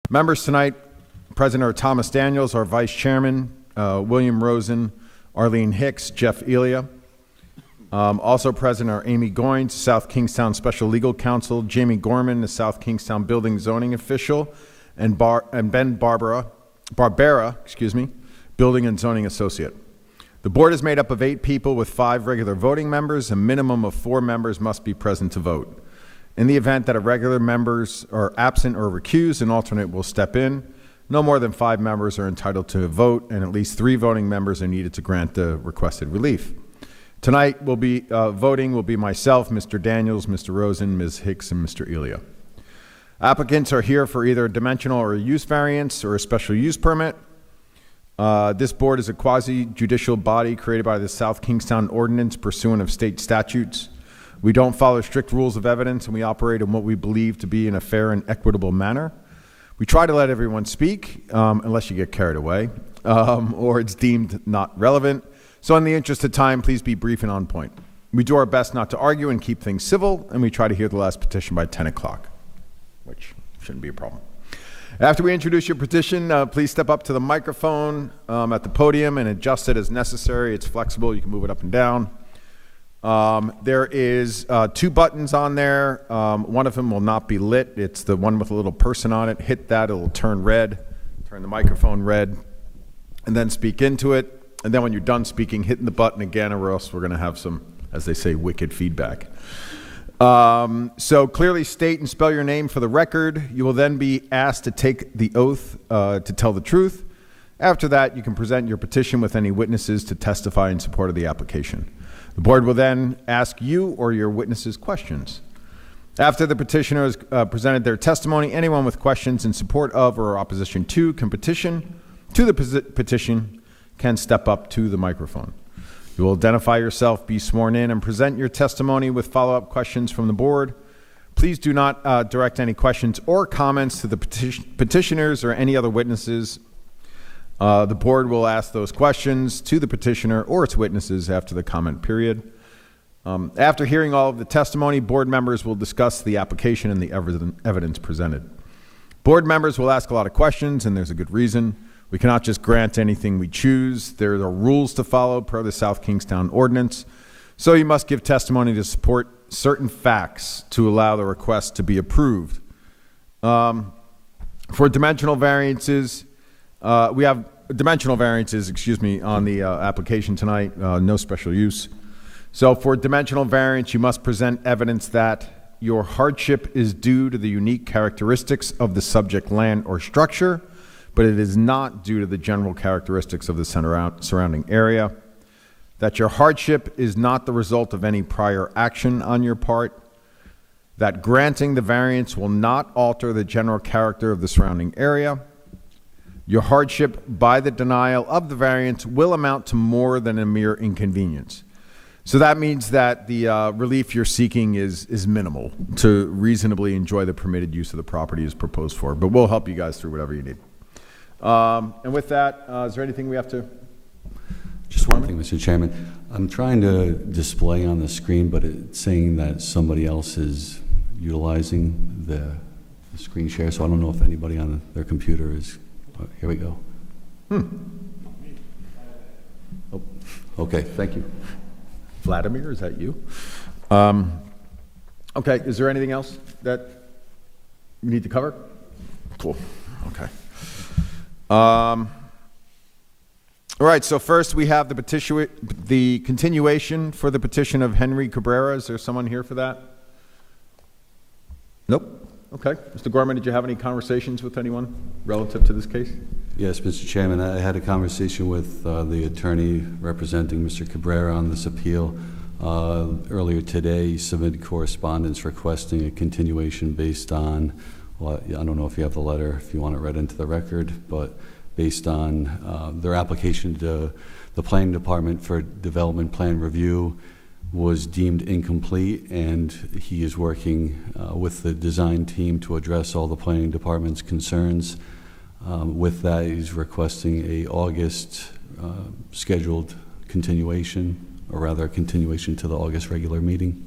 Members tonight, present are Thomas Daniels, our Vice Chairman, William Rosen, Arlene Hicks, Jeff Elia. Also present are Amy Goins, South Kingstown Special Legal Counsel, Jamie Gorman, the South Kingstown Building Zoning Official, and Ben Barbera, Building and Zoning Associate. The board is made up of 8 people with 5 regular voting members. A minimum of 4 members must be present to vote. In the event that a regular members are absent or recused, an alternate will step in. No more than 5 members are entitled to vote, and at least 3 voting members are needed to grant the requested relief. Tonight voting will be myself, Mr. Daniels, Mr. Rosen, Ms. Hicks, and Mr. Elia. Applicants are here for either a dimensional or a use variance or a special use permit. This board is a quasi-judicial body created by the South Kingstown Ordinance pursuant of state statutes. We don't follow strict rules of evidence, and we operate in what we believe to be in a fair and equitable manner. We try to let everyone speak, unless you get carried away, or it's deemed not relevant. So in the interest of time, please be brief and on point. We do our best not to argue and keep things civil, and we try to hear the last petition by 10 o'clock, which shouldn't be a problem. After we introduce your petition, please step up to the microphone at the podium and adjust it as necessary. It's flexible. You can move it up and down. There is 2 buttons on there. One of them will not be lit. It's the one with a little person on it. Hit that, it'll turn red, turn the microphone red, and then speak into it. And then when you're done speaking, hitting the button again, or else we're going to have some, as they say, wicked feedback. So clearly state and spell your name for the record. You will then be asked to take the oath to tell the truth. After that, you can present your petition with any witnesses to testify in support of the application. The board will then ask you or your witnesses questions. After the petitioner has presented their testimony, anyone with questions in support of or opposition to the petition can step up to the microphone. You will identify yourself, be sworn in, and present your testimony with follow-up questions from the board. Please do not direct any questions or comments to the petitioners or any other witnesses. The board will ask those questions to the petitioner or its witnesses after the comment period. After hearing all of the testimony, board members will discuss the application and the evidence presented. Board members will ask a lot of questions, and there's a good reason. We cannot just grant anything we choose. There are rules to follow per the South Kingstown Ordinance. So you must give testimony to support certain facts to allow the request to be approved. For dimensional variances, we have dimensional variances, on the application tonight, no special use. So for dimensional variance, you must present evidence that your hardship is due to the unique characteristics of the subject land or structure, but it is not due to the general characteristics of the surrounding area. That your hardship is not the result of any prior action on your part. That granting the variance will not alter the general character of the surrounding area. Your hardship by the denial of the variance will amount to more than a mere inconvenience. So that means that the relief you're seeking is minimal to reasonably enjoy the permitted use of the property as proposed for, but we'll help you guys through whatever you need. And with that, is there anything we have to? Just one thing, Mr. Chairman. I'm trying to display on the screen, but it's saying that somebody else is utilizing the screen share, so I don't know if anybody on their computer is. Here we go. Oh, okay, thank you. Vladimir, is that you? Okay, is there anything else that you need to cover? Cool, okay. All right, so first we have the continuation for the petition of Henry Cabrera. Is there someone here for that? Nope. Okay. Mr. Gorman, did you have any conversations with anyone relative to this case? Yes, Mr. Chairman. I had a conversation with the attorney representing Mr. Cabrera on this appeal. Earlier today, he submitted correspondence requesting a continuation based on, well, I don't know if you have the letter, if you want it read into the record, but based on their application to the planning department for development plan review was deemed incomplete, and he is working with the design team to address all the planning department's concerns. With that, he's requesting a August scheduled continuation, or rather a continuation to the August regular meeting.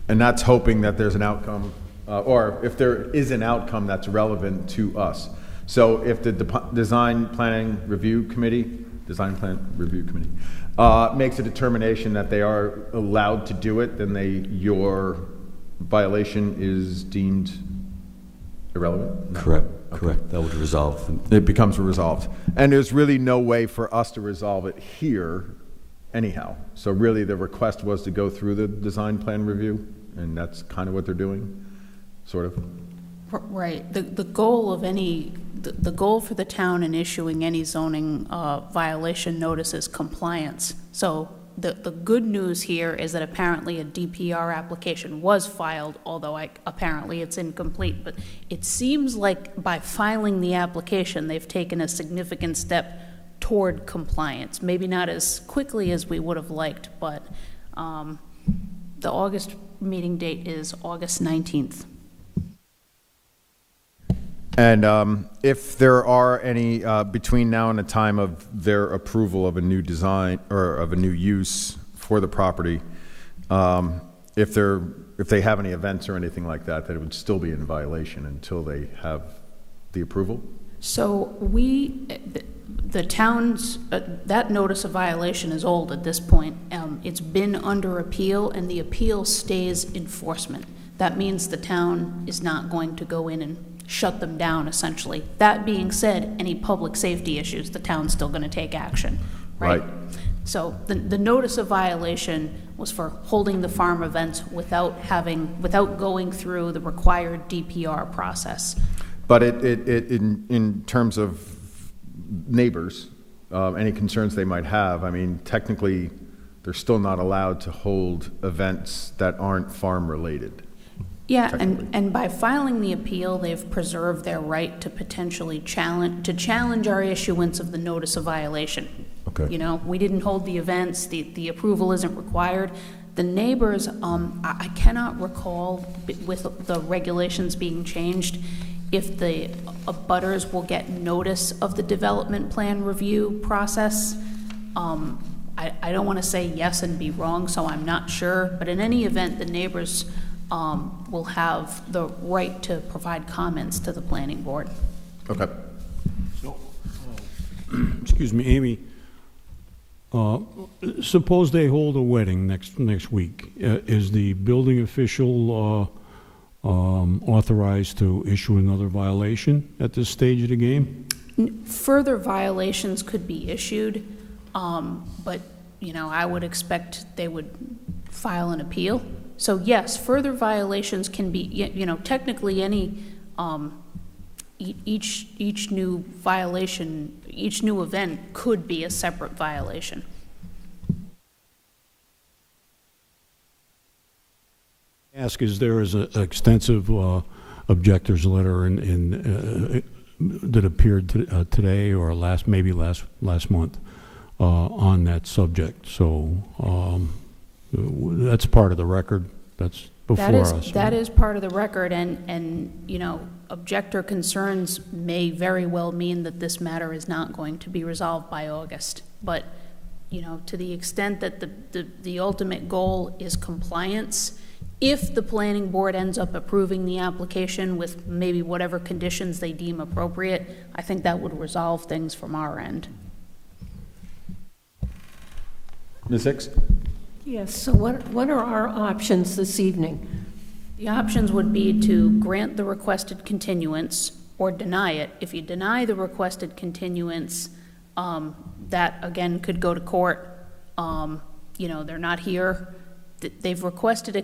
And that's hoping that there's an outcome or if there is an outcome that's relevant to us. So if the Design Plan Review Committee makes a determination that they are allowed to do it, then your violation is deemed irrelevant? No? Correct, correct. That would resolve. It becomes resolved. And there's really no way for us to resolve it here anyhow. So really the request was to go through the design plan review, and that's kind of what they're doing, sort of. Right. The goal of the goal for the town in issuing any zoning violation notice is compliance. So the good news here is that apparently a DPR application was filed, although apparently it's incomplete. But it seems like by filing the application, they've taken a significant step toward compliance. Maybe not as quickly as we would have liked, but the August meeting date is August 19th. And if there are any, between now and the time of their approval of a new design or of a new use for the property, if they have any events or anything like that, that it would still be in violation until they have the approval? So the town's, that notice of violation is old at this point. It's been under appeal, and the appeal stays enforcement. That means the town is not going to go in and shut them down, essentially. That being said, any public safety issues, the town's still going to take action, right? So the notice of violation was for holding the farm events without going through the required DPR process. But in terms of neighbors, any concerns they might have, I mean, technically, they're still not allowed to hold events that aren't farm-related. Yeah, and by filing the appeal, they've preserved their right to potentially challenge our issuance of the notice of violation. Okay. You know, we didn't hold the events, the approval isn't required. The neighbors, I cannot recall with the regulations being changed, if the abutters will get notice of the development plan review process. I don't want to say yes and be wrong, so I'm not sure, but in any event, the neighbors will have the right to provide comments to the planning board. Okay. So, excuse me, Amy, suppose they hold a wedding next week. Is the building official authorized to issue another violation at this stage of the game? Further violations could be issued, but, you know, I would expect they would file an appeal. So yes, further violations can be, you know, technically any, each new violation, each new event could be a separate violation. Ask, is there is an extensive objector's letter that appeared today or maybe last month on that subject? So that's part of the record. That's before us. That is part of the record, and you know, objector concerns may very well mean that this matter is not going to be resolved by August. But, you know, to the extent that the ultimate goal is compliance, if the planning board ends up approving the application with maybe whatever conditions they deem appropriate, I think that would resolve things from our end. Ms. Hicks? Yes, so what are our options this evening? The options would be to grant the requested continuance or deny it. If you deny the requested continuance, that again could go to court. You know, they're not here. They've requested a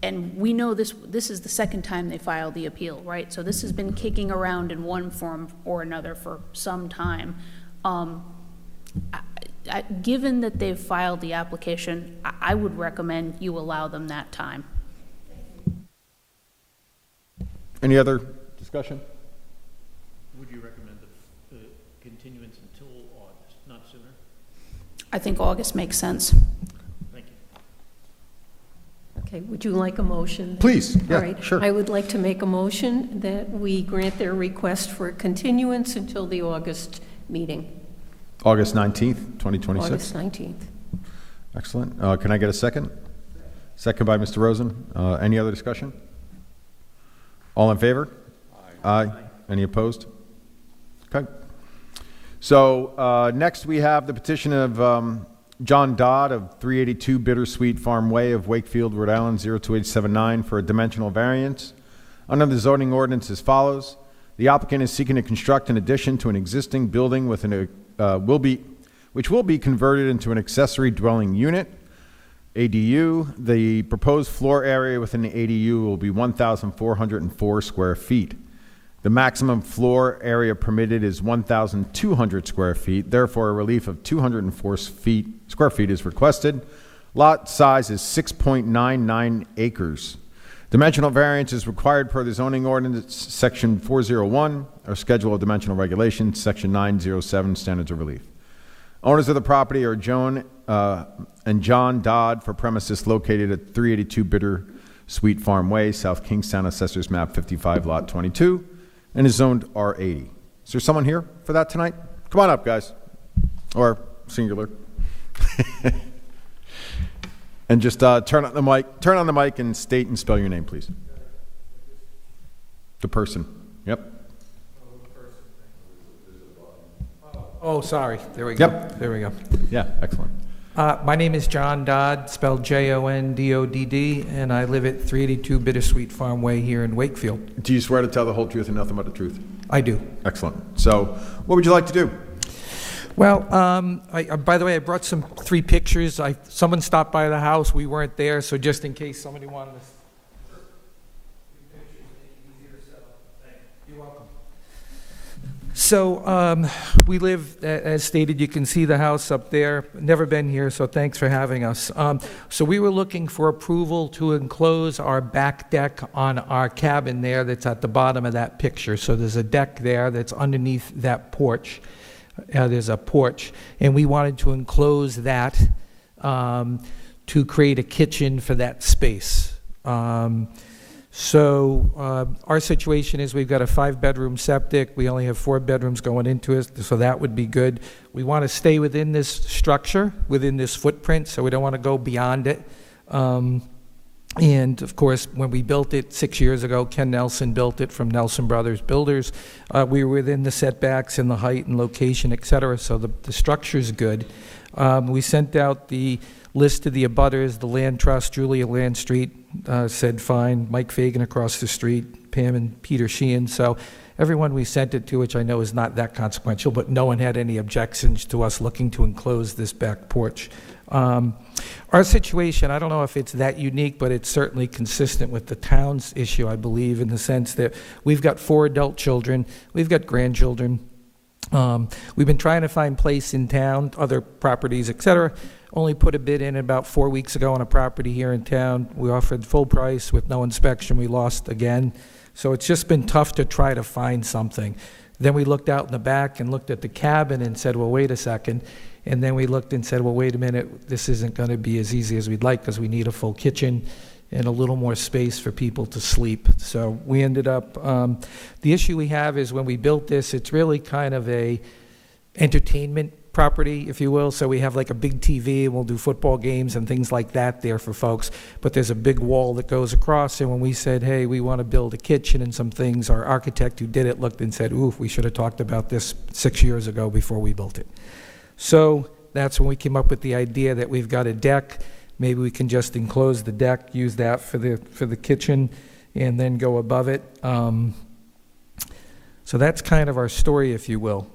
and we know this is the second time they filed the appeal, right? So this has been kicking around in one form or another for some time. Given that they've filed the application, I would recommend you allow them that time. Any other discussion? Would you recommend the continuance until August, not sooner? I think August makes sense. Thank you. Okay, would you like a motion? Please, yeah, All right. sure. I would like to make a motion that we grant their request for a continuance until the August meeting, August 19th, 2026? August 19th. Excellent. Can I get a second? Second by Mr. Rosen. Any other discussion? All in favor? Aye. Any opposed? Okay. So next we have the petition of John Dodd of 382 Bittersweet Farm Way of Wakefield, Rhode Island, 02879 for a dimensional variance under the zoning ordinance as follows. The applicant is seeking to construct an addition to an existing building with which will be converted into an accessory dwelling unit, ADU. The proposed floor area within the ADU will be 1,404 square feet. The maximum floor area permitted is 1,200 square feet. Therefore, a relief of 204 square feet is requested. Lot size is 6.99 acres. Dimensional variance is required per the zoning ordinance, section 401, or schedule of dimensional regulations, section 907, standards of relief. Owners of the property are Joan and John Dodd for premises located at 382 Bittersweet Farm Way, South Kingstown, Assessors Map 55, Lot 22, and is zoned R80. Is there someone here for that tonight? Come on up, guys. Or singular. And just turn on the mic and state and spell your name, please. The person. Yep. Oh, sorry. There we go. Yep. There we go. Yeah, excellent. My name is John Dodd, spelled Jondodd, and I live at 382 Bittersweet Farm Way here in Wakefield. Do you swear to tell the whole truth and nothing but the truth? I do. Excellent. So, what would you like to do? Well, by the way, I brought 3 pictures. Someone stopped by the house. We weren't there, so just in case somebody wanted to. You're welcome. So we live, as stated, you can see the house up there. Never been here, so thanks for having us. So we were looking for approval to enclose our back deck on our cabin there that's at the bottom of that picture. So there's a deck there that's underneath that porch. There's a porch, and we wanted to enclose that to create a kitchen for that space. So our situation is we've got a 5-bedroom septic. We only have 4 bedrooms going into it, so that would be good. We want to stay within this structure, within this footprint, so we don't want to go beyond it. And of course, when we built it 6 years ago, Ken Nelson built it from Nelson Brothers Builders. We were within the setbacks and the height and location, et cetera, so the structure's good. We sent out the list of the abutters, the land trust, Julia Land Street said fine, Mike Fagan across the street, Pam and Peter Sheehan. So everyone we sent it to, which I know is not that consequential, but no one had any objections to us looking to enclose this back porch. Our situation, I don't know if it's that unique, but it's certainly consistent with the town's issue, I believe, in the sense that we've got 4 adult children, we've got grandchildren. We've been trying to find place in town, other properties, et cetera. Only put a bid in about 4 weeks ago on a property here in town. We offered full price with no inspection. We lost again. So it's just been tough to try to find something. Then we looked out in the back and looked at the cabin and said, well, wait a second. And then we looked and said, well, wait a minute, this isn't going to be as easy as we'd like because we need a full kitchen and a little more space for people to sleep. So we ended up, the issue we have is when we built this, it's really kind of a entertainment property, if you will. So we have like a big TV and we'll do football games and things like that there for folks. But there's a big wall that goes across. And when we said, hey, we want to build a kitchen and some things, our architect who did it looked and said, ooh, we should have talked about this 6 years ago before we built it. So that's when we came up with the idea that we've got a deck. Maybe we can just enclose the deck, use that for the kitchen, and then go above it. So that's kind of our story, if you will.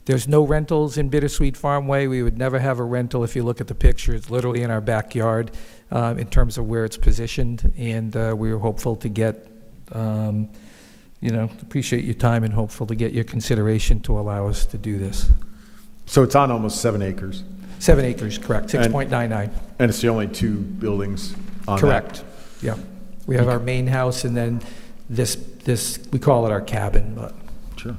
There's no rentals in Bittersweet Farm Way. We would never have a rental. If you look at the picture, it's literally in our backyard in terms of where it's positioned. And we were hopeful to get, appreciate your time and hopeful to get your consideration to allow us to do this. So it's on almost 7 acres. 7 acres, correct, 6.99. And it's the only 2 buildings on that? Correct, yeah. We have our main house and then this, we call it our cabin, but. Sure.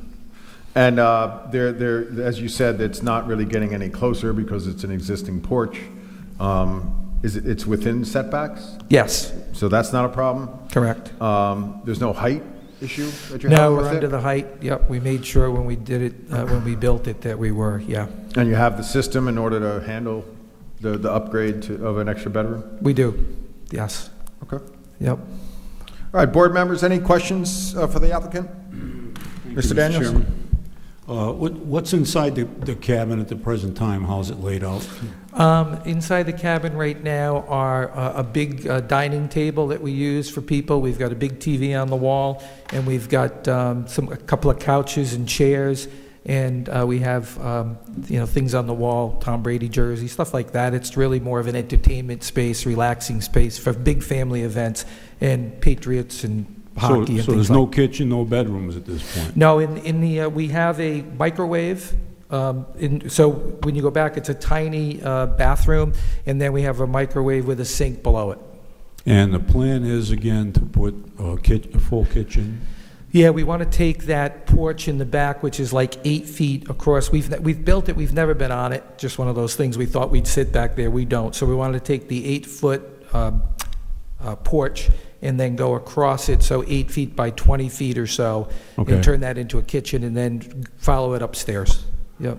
And there, as you said, it's not really getting any closer because it's an existing porch. It's within setbacks? Yes, So that's not a problem? correct. There's no height issue that you're No, having we're with under it? the height, yep. We made sure when we did it, when we built it, that we were, yeah. And you have the system in order to handle the upgrade of an extra bedroom? We do, yes, Okay. yep. All right, board members, any questions for the applicant? Mr. Daniels? Chairman. What's inside the cabin at the present time? How's it laid out? Inside the cabin right now are a big dining table that we use for people. We've got a big TV on the wall, and we've got a couple of couches and chairs, and we have things on the wall, Tom Brady jersey, stuff like that. It's really more of an entertainment space, relaxing space for big family events and Patriots and hockey and things So there's like no kitchen, no bedrooms at this point? No, we have a microwave. So when you go back, it's a tiny bathroom, and then we have a microwave with a sink below it. And the plan is, again, to put a full kitchen? Yeah, we want to take that porch in the back, which is like 8 feet across. We've built it, we've never been on it, just one of those things. We thought we'd sit back there, we don't. So we wanted to take the 8-foot porch and then go across it, so 8 feet by 20 feet or so, Okay. and turn that into a kitchen, and then follow it upstairs. Yep.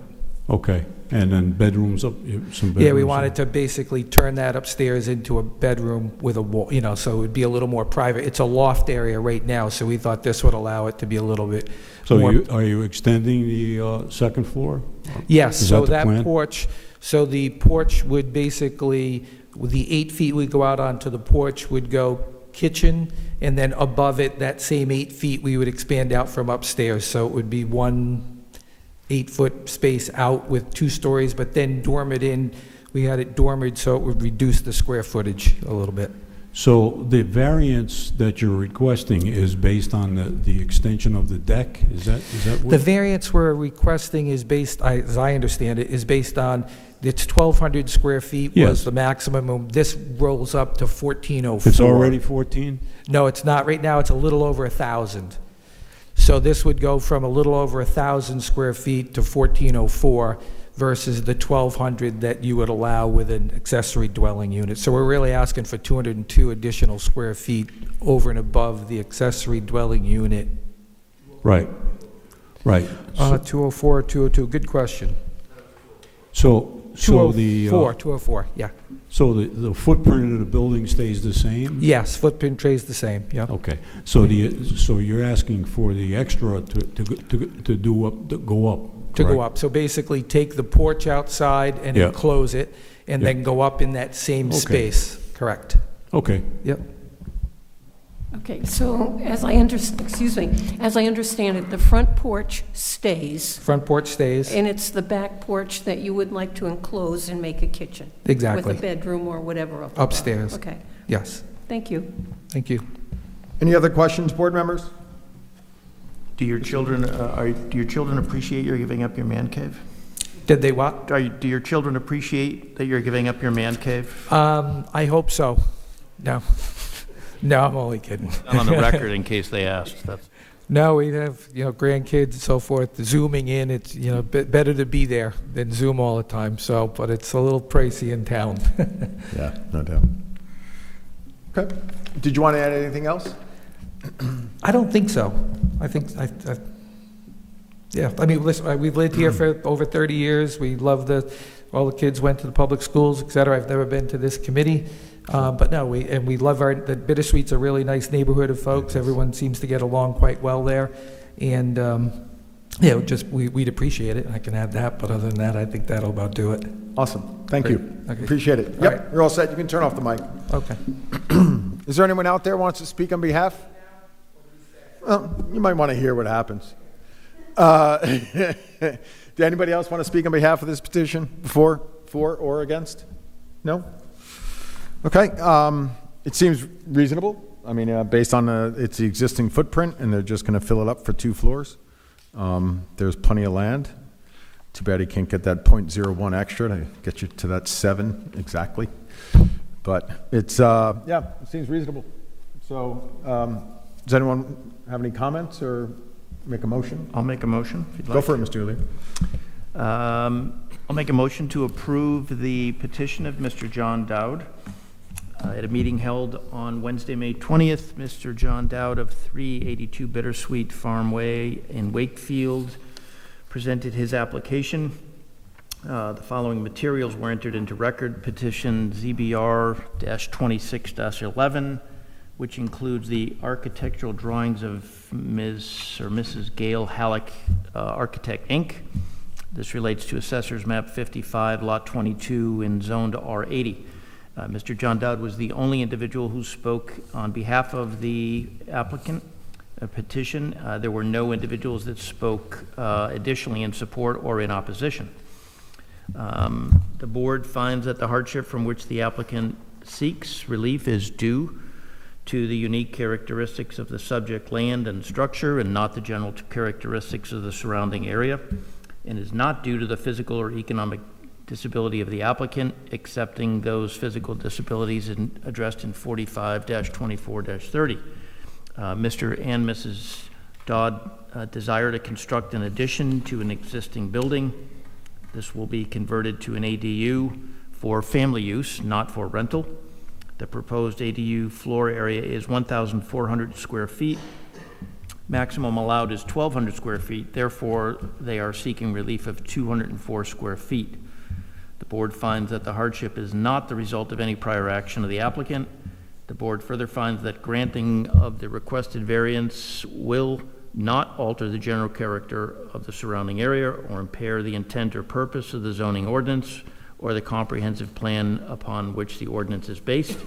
Okay, and then bedrooms up, some bedrooms? Yeah, we wanted to basically turn that upstairs into a bedroom with a wall, so it would be a little more private. It's a loft area right now, so we thought this would allow it to be a little bit So more. are you extending the second floor? Yes, Is so that the that plan? porch, so the porch would basically, with the 8 feet we go out onto the porch would go kitchen, and then above it, that same 8 feet, we would expand out from upstairs. So it would be one 8-foot space out with 2 stories, but then dorm it in. We had it dormered, so it would reduce the square footage a little bit. So the variance that you're requesting is based on the extension of the deck? Is that The what? variance we're requesting is based, as I understand it, is based on, it's 1,200 square feet Yes. was the maximum. This rolls up to 1,404. It's already 14? No, it's not. Right now, it's a little over 1,000. So this would go from a little over 1,000 square feet to 1,404 versus the 1,200 that you would allow with an accessory dwelling unit. So we're really asking for 202 additional square feet over and above the accessory dwelling unit. Right, right. 204, 202, good question. So the, 204, yeah. so the footprint of the building stays the same? Yes, footprint trays the same, yeah. Okay, so so you're asking for the extra to go up, To go correct? up. So basically, take the porch outside and Yeah. enclose it, and Yeah. then go up in that same Okay. space. Correct. Okay, Yep. Okay, so as I understand it, the front porch stays, Front porch stays. and it's the back porch that you would like to enclose and make a kitchen? Exactly. With a bedroom or whatever up above? Upstairs. Okay, Yes. thank you. Thank you. Any other questions, board members? Do your children, do your children appreciate you're giving up your man cave? Did they what? Do your children appreciate that you're giving up your man cave? I hope so. No. No, I'm only kidding. Not on the record in case they asked. That's No, we have, grandkids and so forth, zooming in. It's, better to be there than Zoom all the time. So, but it's a little pricey in town. Yeah, no doubt. Okay. Did you want to add anything else? I don't think so. I think, yeah, I mean, listen, we've lived here for over 30 years. We love all the kids went to the public schools, et cetera. I've never been to this committee. But no, we love the Bittersweet's a really nice neighborhood of folks. Everyone seems to get along quite well there. And, we'd appreciate it. I can add that, but other than that, I think that'll about do it. Awesome. Thank you. Okay. Appreciate it. All Yep, right. you're all set. You can turn off the mic. Okay. Is there anyone out there who wants to speak on behalf? Well, you might want to hear what happens. Did anybody else want to speak on behalf of this petition for or against? No? Okay. It seems reasonable. I mean, based on it's the existing footprint, and they're just going to fill it up for 2 floors. There's plenty of land. Too bad he can't get that .01 extra to get you to that 7 exactly. But it's, it seems reasonable. So, does anyone have any comments or make a motion? I'll make a motion if you'd like. Go for it, Mr. Uly. I'll make a motion to approve the petition of Mr. John Dowd. At a meeting held on Wednesday, May 20th, Mr. John Dowd of 382 Bittersweet Farm Way in Wakefield presented his application. The following materials were entered into record: petition ZBR-26-11, which includes the architectural drawings of Ms. or Mrs. Gail Halleck, Architect, Inc. This relates to Assessor's Map 55, Lot 22, in Zoned R80. Mr. John Dowd was the only individual who spoke on behalf of the applicant petition. There were no individuals that spoke additionally in support or in opposition. The board finds that the hardship from which the applicant seeks relief is due to the unique characteristics of the subject land and structure and not the general characteristics of the surrounding area, and is not due to the physical or economic disability of the applicant, excepting those physical disabilities addressed in 45-24-30. Mr. and Mrs. Dodd desire to construct an addition to an existing building. This will be converted to an ADU for family use, not for rental. The proposed ADU floor area is 1,400 square feet. Maximum allowed is 1,200 square feet. Therefore, they are seeking relief of 204 square feet. The board finds that the hardship is not the result of any prior action of the applicant. The board further finds that granting of the requested variance will not alter the general character of the surrounding area or impair the intent or purpose of the zoning ordinance or the comprehensive plan upon which the ordinance is based.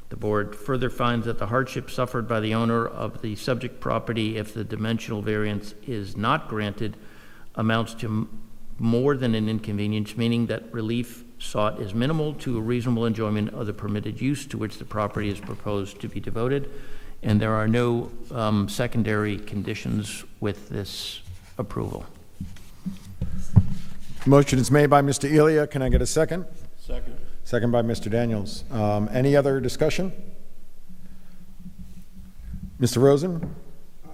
The board further finds that the hardship suffered by the owner of the subject property, if the dimensional variance is not granted, amounts to more than an inconvenience, meaning that relief sought is minimal to a reasonable enjoyment of the permitted use to which the property is proposed to be devoted, and there are no secondary conditions with this approval. Motion is made by Mr. Elia. Can I get a second? Second. Second by Mr. Daniels. Any other discussion? Mr. Rosen? Aye.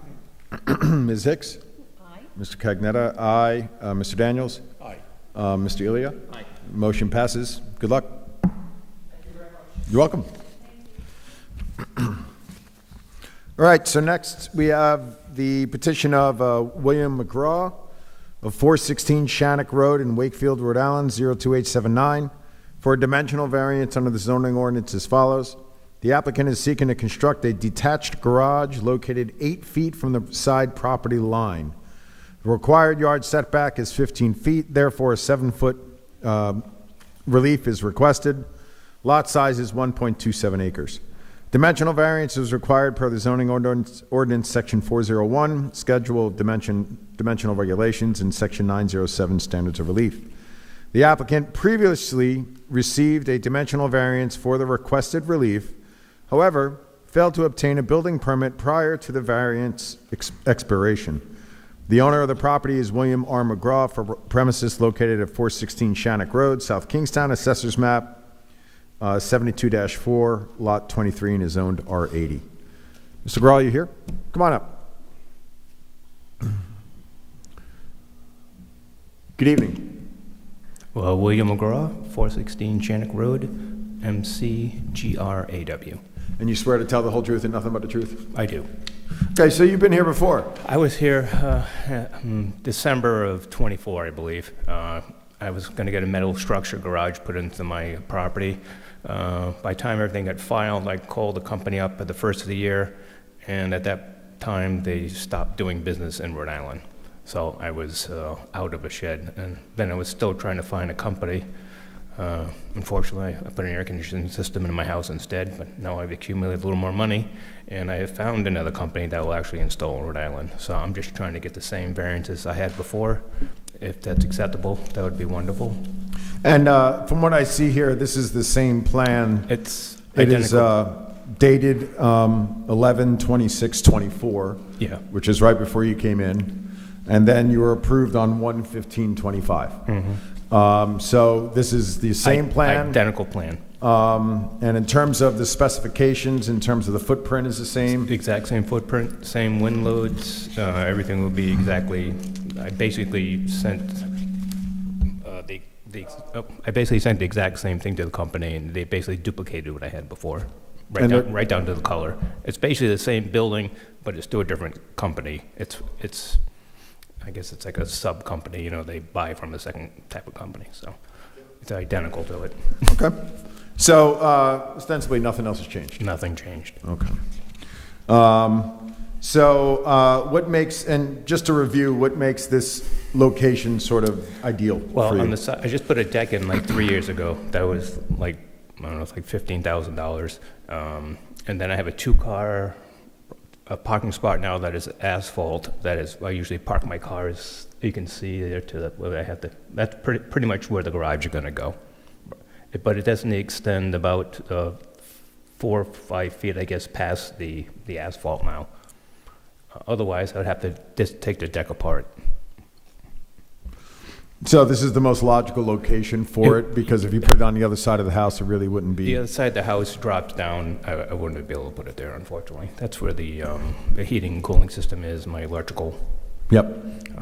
Ms. Hicks? Aye. Mr. Cagnetta? Aye. Mr. Daniels? Aye. Mr. Elia? Aye. Motion passes. Good luck. Thank you very much. You're welcome. All right, so next we have the petition of William McGraw of 416 Shannock Road in Wakefield, Rhode Island, 02879, for a dimensional variance under the zoning ordinance as follows. The applicant is seeking to construct a detached garage located 8 feet from the side property line. The required yard setback is 15 feet, therefore a 7-foot relief is requested. Lot size is 1.27 acres. Dimensional variance is required per the zoning ordinance section 401, schedule of dimensional regulations, and section 907, standards of relief. The applicant previously received a dimensional variance for the requested relief, however, failed to obtain a building permit prior to the variance expiration. The owner of the property is William R. McGraw for premises located at 416 Shannock Road, South Kingstown, Assessor's Map 72-4, Lot 23, and is zoned R80. Mr. McGraw, you here? Come on up. Good evening. Well, William McGraw, 416 Shannock Road, MCGRAW. And you swear to tell the whole truth and nothing but the truth? I do. Okay, so you've been here before. I was here December of 24, I believe. I was going to get a metal structure garage put into my property. By the time everything got filed, I called the company up at the first of the year, and at that time, they stopped doing business in Rhode Island. So I was out of a shed, and then I was still trying to find a company. Unfortunately, I put an air conditioning system in my house instead, but now I've accumulated a little more money, and I have found another company that will actually install in Rhode Island. So I'm just trying to get the same variances I had before. If that's acceptable, that would be wonderful. And from what I see here, this is the same plan. It's It is identical. dated 11/26/24. Yeah. Which is right before you came in. And then you were approved on 1/15/25. So this is the same plan. Identical plan. And in terms of the specifications, in terms of the footprint is the same. The exact same footprint, same wind loads, everything will be exactly, I basically sent the exact same thing to the company, and they basically duplicated what I had before, right down to the color. It's basically the same building, but it's still a different company. It's I guess it's like a sub-company, they buy from a second type of company, so it's identical to it. Okay. So ostensibly, nothing else has changed. Nothing changed. Okay. What makes, and just to review, what makes this location sort of ideal for Well, you? on the side, I just put a deck in like 3 years ago. That was like, I don't know, it's like $15,000. And then I have a two-car parking spot now that is asphalt. That is, I usually park my cars, you can see there to the, where I have to, that's pretty much where the garage is gonna go. But it doesn't extend about 4 or 5 feet, I guess, past the asphalt now. Otherwise, I'd have to just take the deck apart. So this is the most logical location for it, because if you put it on the other side of the house, it really wouldn't The be. other side of the house drops down. I wouldn't be able to put it there, unfortunately. That's where the heating and cooling system is, my electrical. Yep.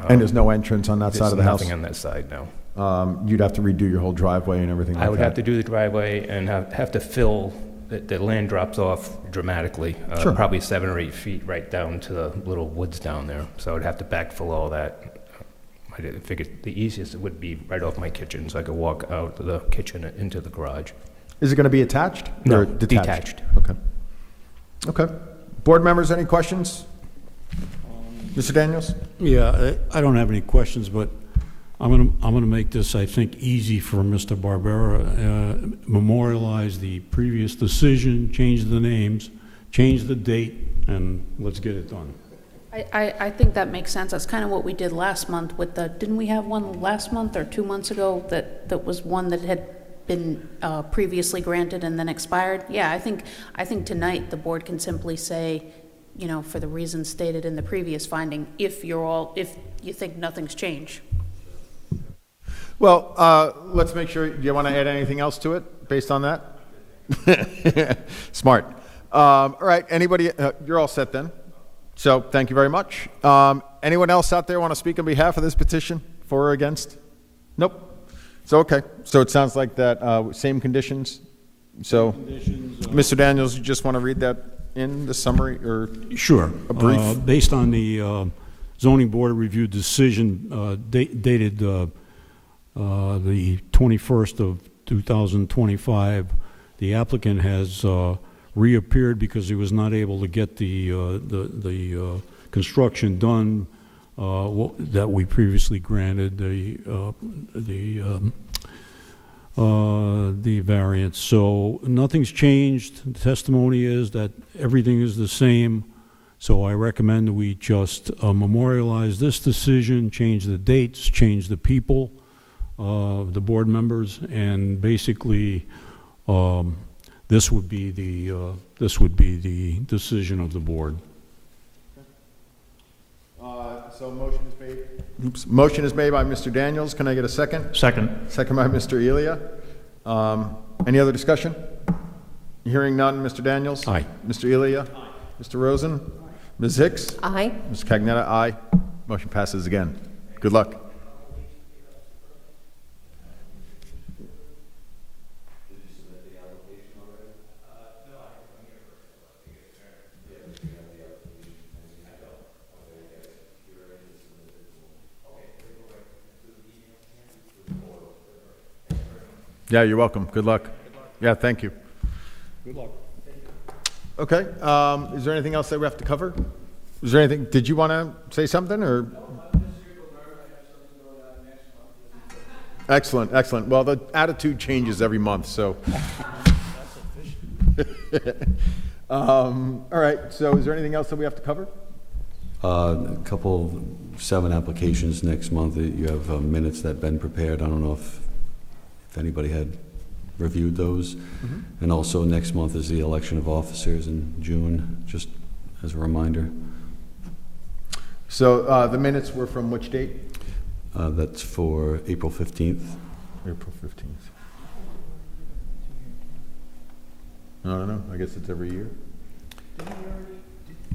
And there's no entrance on that side There's of the house? nothing on that side, no. You'd have to redo your whole driveway and everything like that? I would have to do the driveway and have to fill, the land drops off dramatically. Sure. Probably 7 or 8 feet right down to the little woods down there. So I'd have to backfill all that. I figured the easiest would be right off my kitchen, so I could walk out the kitchen into the garage. Is it going to be attached? No, or detached. Okay. Okay. Board members, any questions? Mr. Daniels? Yeah, I don't have any questions, but I'm gonna make this, I think, easy for Mr. Barbera. Memorialize the previous decision, change the names, change the date, and let's get it done. I think that makes sense. That's kind of what we did last month with the, didn't we have one last month or 2 months ago that was one that had been previously granted and then expired? Yeah, I think tonight the board can simply say, you know, for the reasons stated in the previous finding, if you think nothing's changed. Well, let's make sure, do you want to add anything else to it based on that? Smart. All right, anybody, you're all set then. So thank you very much. Anyone else out there want to speak on behalf of this petition, for or against? Nope. So, okay. So it sounds like that, same conditions. So, Mr. Daniels, you just want to read that in the summary or? Sure. A brief? Based on the zoning board review decision dated the 21st of 2025, the applicant has reappeared because he was not able to get the construction done that we previously granted the variance. So nothing's changed. The testimony is that everything is the same. So I recommend we just memorialize this decision, change the dates, change the people, the board members, and basically this would be the decision of the board. So motion is made. Oops. Motion is made by Mr. Daniels. Can I get a second? Second. Second by Mr. Elia. Any other discussion? Hearing none. Mr. Daniels? Aye. Mr. Elia? Aye. Mr. Rosen? Ms. Hicks? Aye. Mr. Cagnetta? Aye. Motion passes again. Good luck. Yeah, you're welcome. Good luck. Yeah, thank you. Good luck. Okay, is there anything else that we have to cover? Is there anything, did you want to say something, or? Excellent, excellent. Well, the attitude changes every month, so. All right, so is there anything else that we have to cover? A couple, 7 applications next month. You have minutes that have been prepared. I don't know if anybody had reviewed those. Mm-hmm. And also next month is the election of officers in June, just as a reminder. So the minutes were from which date? That's for April 15th. April 15th. I don't know, I guess it's every year.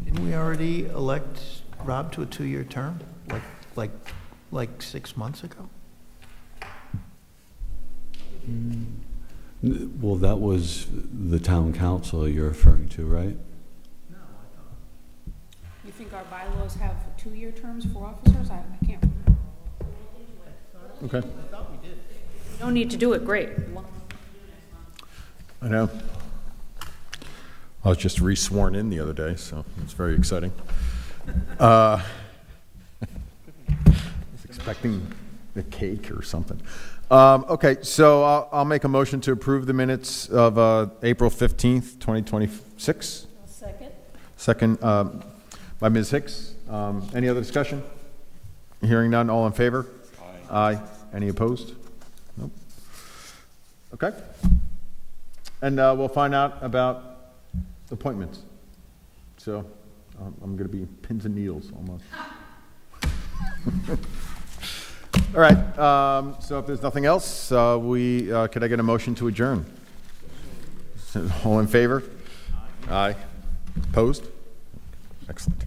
Didn't we already elect Rob to a 2-year term, like 6 months ago? Well, that was the town council you're referring to, right? You think our bylaws have 2-year terms for officers? I can't remember. Okay. You don't need to do it, great. I know. I was just re-sworn in the other day, so it's very exciting. I was expecting a cake or something. Okay, so I'll make a motion to approve the minutes of April 15th, 2026. Second. Second by Ms. Hicks. Any other discussion? Hearing none, all in favor? Aye. Any opposed? Nope. Okay. And we'll find out about appointments. So I'm going to be pins and needles almost. All right. So if there's nothing else, could I get a motion to adjourn? All in favor? Aye. Opposed? Excellent.